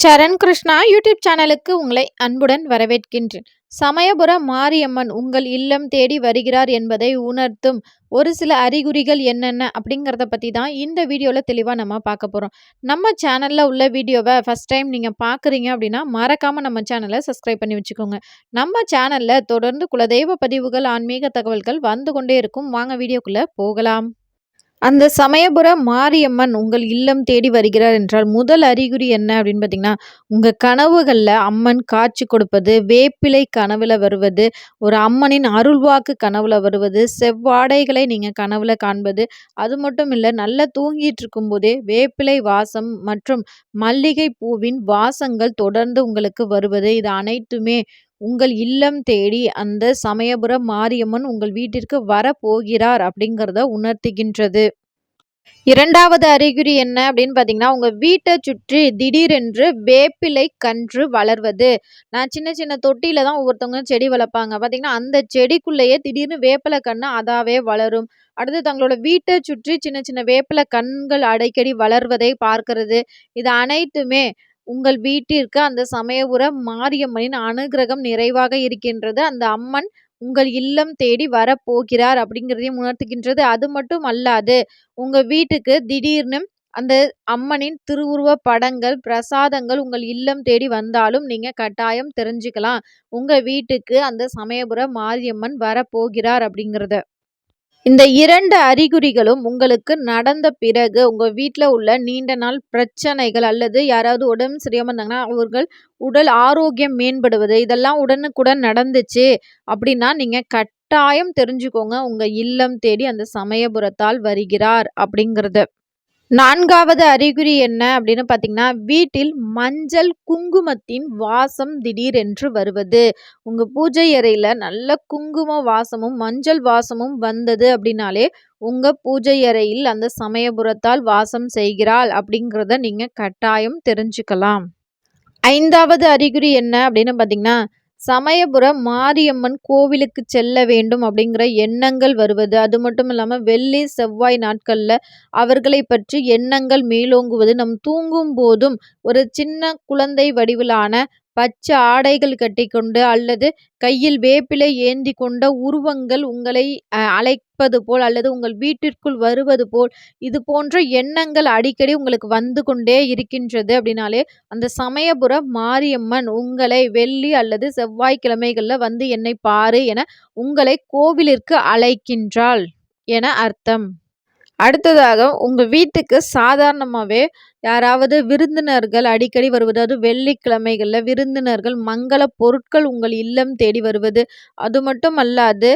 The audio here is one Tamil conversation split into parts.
சரண் கிருஷ்ணா யூடியூப் சேனலுக்கு உங்களை அன்புடன் வரவேற்கின்றேன். சமயபுர மாரியம்மன் உங்கள் இல்லம் தேடி வருகிறார் என்பதை உணர்த்தும் ஒரு சில அறிகுறிகள் என்னென்ன அப்படிங்கிறத பற்றி தான் இந்த வீடியோவில் தெளிவாக நம்ம பார்க்க போகிறோம். நம்ம சேனலில் உள்ள வீடியோவை ஃபஸ்ட் டைம் நீங்கள் பார்க்குறீங்க அப்படின்னா மறக்காமல் நம்ம சேனலை சப்ஸ்கிரைப் பண்ணி வச்சுக்கோங்க. நம்ம சேனலில் தொடர்ந்து குலதெய்வ பதிவுகள், ஆன்மீக தகவல்கள் வந்து கொண்டே இருக்கும். வாங்க வீடியோக்குள்ளே போகலாம். அந்த சமயபுர மாரியம்மன் உங்கள் இல்லம் தேடி வருகிறார் என்றால் முதல் அறிகுறி என்ன அப்படின்னு பார்த்தீங்கன்னா, உங்கள் கனவுகளில் அம்மன் காட்சி கொடுப்பது, வேப்பிலை கனவுல வருவது, ஒரு அம்மனின் அருள்வாக்கு கனவுல வருவது, செவ்வாடைகளை நீங்கள் கனவுல காண்பது, அது மட்டும் இல்லை நல்லா தூங்கிட்டு இருக்கும்போதே வேப்பிலை வாசம் மற்றும் மல்லிகை பூவின் வாசங்கள் தொடர்ந்து உங்களுக்கு வருவது, இது அனைத்துமே உங்கள் இல்லம் தேடி அந்த சமயபுர மாரியம்மன் உங்கள் வீட்டிற்கு வரப்போகிறார் அப்படிங்கிறத உணர்த்துகின்றது. இரண்டாவது அறிகுறி என்ன அப்படின்னு பார்த்தீங்கன்னா, உங்க வீட்ட சுற்றி திடீரென்று வேப்பிலை கன்று வளர்வது. நான் சின்ன சின்ன தொட்டியில தான் ஒவ்வொருத்தவங்க செடி வளர்ப்பாங்க. பார்த்தீங்கன்னா, அந்த செடிக்குள்ளேயே திடீர்னு வேப்பிலை கன்று அதாவே வளரும். அடுத்து தங்களோட வீட்ட சுற்றி சின்ன சின்ன வேப்பிலை கன்கள் அடிக்கடி வளர்வதை பார்க்கிறது. இது அனைத்துமே உங்கள் வீட்டிற்கு அந்த சமயபுர மாரியம்மனின் அனுக்கிரகம் நிறைவாக இருக்கின்றது. அந்த அம்மன் உங்கள் இல்லம் தேடி வரப்போகிறார் அப்படிங்கிறதையும் உணர்த்துகின்றது. அது மட்டும் அல்லாது உங்க வீட்டுக்கு திடீர்னு அந்த அம்மனின் திருவுருவ படங்கள், பிரசாதங்கள் உங்கள் இல்லம் தேடி வந்தாலும் நீங்க கட்டாயம் தெரிஞ்சுக்கலாம். உங்க வீட்டுக்கு அந்த சமயபுர மாரியம்மன் வரப்போகிறார் அப்படிங்கிறத. இந்த 2 அறிகுறிகளும் உங்களுக்கு நடந்த பிறகு, உங்க வீட்ல உள்ள நீண்ட நாள் பிரச்சனைகள் அல்லது யாராவது உடம்பு சரியாம இருந்தாங்கன்னா, அவர்கள் உடல் ஆரோக்கியம் மேம்படுவது, இதெல்லாம் உடனுக்குடன் நடந்துச்சு அப்படின்னா, நீங்க கட்டாயம் தெரிஞ்சுக்கோங்க. உங்க இல்லம் தேடி அந்த சமயபுரத்தால் வருகிறார் அப்படிங்கிறத. 4வது அறிகுறி என்ன அப்படின்னு பார்த்தீங்கன்னா, வீட்டில் மஞ்சள் குங்குமத்தின் வாசம் திடீரென்று வருவது. உங்க பூஜை அறையில நல்ல குங்கும வாசமும், மஞ்சள் வாசமும் வந்தது அப்படின்னாலே, உங்க பூஜை அறையில் அந்த சமயபுரத்தால் வாசம் செய்கிறாள் அப்படிங்கிறத நீங்க கட்டாயம் தெரிஞ்சுக்கலாம். 5வது அறிகுறி என்ன அப்படின்னு பார்த்தீங்கன்னா, சமயபுர மாரியம்மன் கோவிலுக்கு செல்ல வேண்டும் அப்படிங்கிற எண்ணங்கள் வருவது. அது மட்டும் இல்லாம வெள்ளி, செவ்வாய் நாட்கள்ல அவர்களை பற்றி எண்ணங்கள் மேலோங்குவது. நம் தூங்கும் போதும் ஒரு சின்ன குழந்தை வடிவிலான பச்சை ஆடைகள் கட்டிக்கொண்டு அல்லது கையில் வேப்பிலை ஏந்தி கொண்ட உருவங்கள் உங்களை அழைப்பது போல் அல்லது உங்கள் வீட்டிற்குள் வருவது போல், இது போன்ற எண்ணங்கள் அடிக்கடி உங்களுக்கு வந்து கொண்டே இருக்கின்றது அப்படின்னாலே, அந்த சமயபுர மாரியம்மன் உங்களை வெள்ளி அல்லது செவ்வாய்க்கிழமைகள்ல வந்து என்னை பாரு என உங்களை கோவிலிற்கு அழைக்கின்றாள் என அர்த்தம். அடுத்ததாக உங்க வீட்டுக்கு சாதாரணமாவே யாராவது விருந்தினர்கள் அடிக்கடி வருவது, அது வெள்ளிக்கிழமைகள்ல விருந்தினர்கள் மங்கள பொருட்கள் உங்கள் இல்லம் தேடி வருவது. அது மட்டும் அல்லாது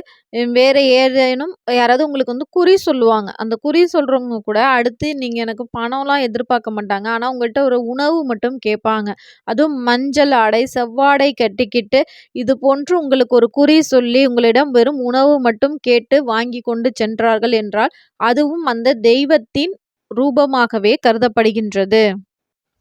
வேற ஏதேனும் யாராவது உங்களுக்கு வந்து குறி சொல்லுவாங்க. அந்த குறி சொல்றவங்க கூட அடுத்து நீங்க எனக்கு பணம்லாம் எதிர்பார்க்க மாட்டாங்க. ஆனா உங்கள்ட்ட ஒரு உணவு மட்டும் கேட்பாங்க. அதுவும் மஞ்சள் ஆடை, செவ்வாடை கட்டிக்கிட்டு இது போன்று உங்களுக்கு ஒரு குறி சொல்லி உங்களிடம் வெறும் உணவு மட்டும் கேட்டு வாங்கி கொண்டு சென்றார்கள் என்றால், அதுவும் அந்த தெய்வத்தின் ரூபமாகவே கருதப்படுகின்றது.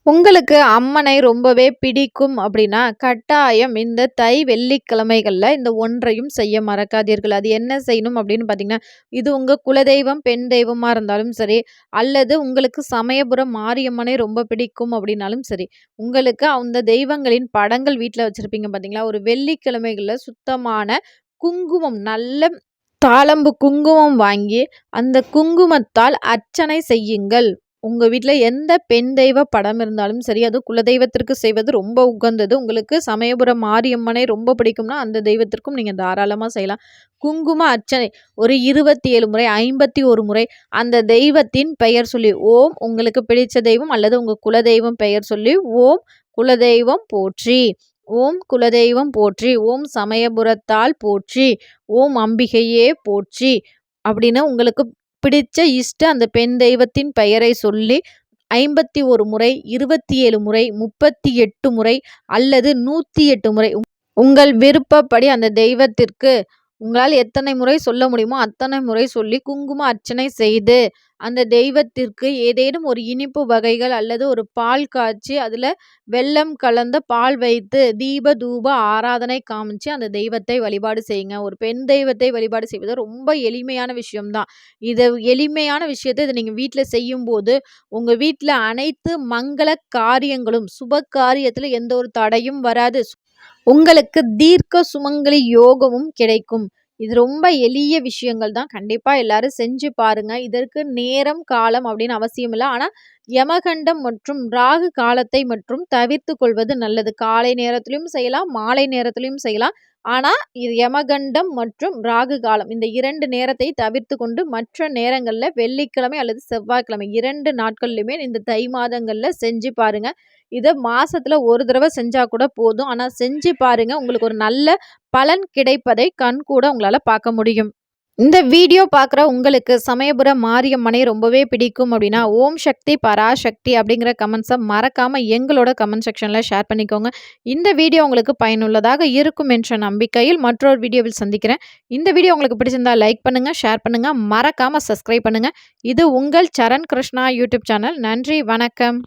உங்களுக்கு அம்மனை ரொம்பவே பிடிக்கும் அப்படின்னா, கட்டாயம் இந்த தை வெள்ளிக்கிழமைகள்ல இந்த ஒன்றையும் செய்ய மறக்காதீர்கள். அது என்ன செய்யணும் அப்படின்னு பார்த்தீங்கன்னா, இது உங்க குலதெய்வம், பெண் தெய்வமா இருந்தாலும் சரி, அல்லது உங்களுக்கு சமயபுரம் மாரியம்மனை ரொம்ப பிடிக்கும் அப்படின்னாலும் சரி, உங்களுக்கு அந்த தெய்வங்களின் படங்கள் வீட்ல வச்சிருப்பீங்க பார்த்தீங்களா, ஒரு வெள்ளிக்கிழமைகள்ல சுத்தமான குங்குமம், நல்ல தாழம்பு குங்குமம் வாங்கி, அந்த குங்குமத்தால் அர்ச்சனை செய்யுங்கள். உங்க வீட்ல எந்த பெண் தெய்வ படம் இருந்தாலும் சரி, அது குலதெய்வத்திற்கு செய்வது ரொம்ப உகந்தது. உங்களுக்கு சமயபுரம் மாரியம்மனை ரொம்ப பிடிக்கும்னா, அந்த தெய்வத்திற்கும் நீங்க தாராளமா செய்யலாம். குங்கும அர்ச்சனை ஒரு 27 முறை, 51 முறை அந்த தெய்வத்தின் பெயர் சொல்லி, ஓம் உங்களுக்கு பிடிச்ச தெய்வம் அல்லது உங்க குலதெய்வம் பெயர் சொல்லி, ஓம் குலதெய்வம் போற்றி, ஓம் குலதெய்வம் போற்றி, ஓம் சமயபுரத்தால் போற்றி, ஓம் அம்பிகையே போற்றி அப்படின்னு உங்களுக்கு பிடிச்ச அந்த பெண் தெய்வத்தின் பெயரை சொல்லி 51 முறை, 27 முறை, 38 முறை அல்லது 108 முறை உங்கள் விருப்பப்படி அந்த தெய்வத்திற்கு உங்களால் எத்தனை முறை சொல்ல முடியுமோ அத்தனை முறை சொல்லி குங்கும அர்ச்சனை செய்து அந்த தெய்வத்திற்கு ஏதேனும் ஒரு இனிப்பு வகைகள் அல்லது ஒரு பால் காய்ச்சி அதில் வெல்லம் கலந்த பால் வைத்து தீப தூப ஆராதனை காமிச்சு அந்த தெய்வத்தை வழிபாடு செய்யுங்க. ஒரு பெண் தெய்வத்தை வழிபாடு செய்வது ரொம்ப எளிமையான விஷயம்தான். இதை எளிமையான விஷயத்தை இதை நீங்கள் வீட்டில் செய்யும்போது உங்கள் வீட்டில் அனைத்து மங்கள காரியங்களும் சுப காரியத்தில் எந்த ஒரு தடையும் வராது. உங்களுக்கு தீர்க்க சுமங்கலி யோகமும் கிடைக்கும். இது ரொம்ப எளிய விஷயங்கள் தான். கண்டிப்பா எல்லாரும் செஞ்சு பாருங்க. இதற்கு நேரம், காலம் அப்படின்னு அவசியம் இல்ல. ஆனா, யமகண்டம் மற்றும் ராகு காலத்தை மற்றும் தவிர்த்துக் கொள்வது நல்லது. காலை நேரத்திலும் செய்யலாம், மாலை நேரத்திலும் செய்யலாம். ஆனா, இது யமகண்டம் மற்றும் ராகு காலம் இந்த 2 நேரத்தை தவிர்த்து கொண்டு மற்ற நேரங்கள்ல வெள்ளிக்கிழமை அல்லது செவ்வாய்க்கிழமை 2 நாட்கள்லயுமே இந்த தை மாதங்கள்ல செஞ்சு பாருங்க. இத மாசத்துல ஒரு தடவ செஞ்சா கூட போதும். ஆனா செஞ்சு பாருங்க. உங்களுக்கு ஒரு நல்ல பலன் கிடைப்பதை கண்கூட உங்களால பார்க்க முடியும். இந்த வீடியோ பார்க்குற உங்களுக்கு சமயபுர மாரியம்மனை ரொம்பவே பிடிக்கும் அப்படின்னா, ஓம் சக்தி பராசக்தி அப்படிங்கிற கமெண்ட்ஸை மறக்காம எங்களோட கமெண்ட் செக்ஷன்ல ஷேர் பண்ணிக்கோங்க. இந்த வீடியோ உங்களுக்கு பயனுள்ளதாக இருக்கும் என்ற நம்பிக்கையில் மற்றொரு வீடியோவில் சந்திக்கிறேன். இந்த வீடியோ உங்களுக்கு பிடிச்சிருந்தா லைக் பண்ணுங்க, ஷேர் பண்ணுங்க, மறக்காம சப்ஸ்கிரைப் பண்ணுங்க. இது உங்கள் சரண் கிருஷ்ணா யூடியூப் சேனல். நன்றி, வணக்கம்.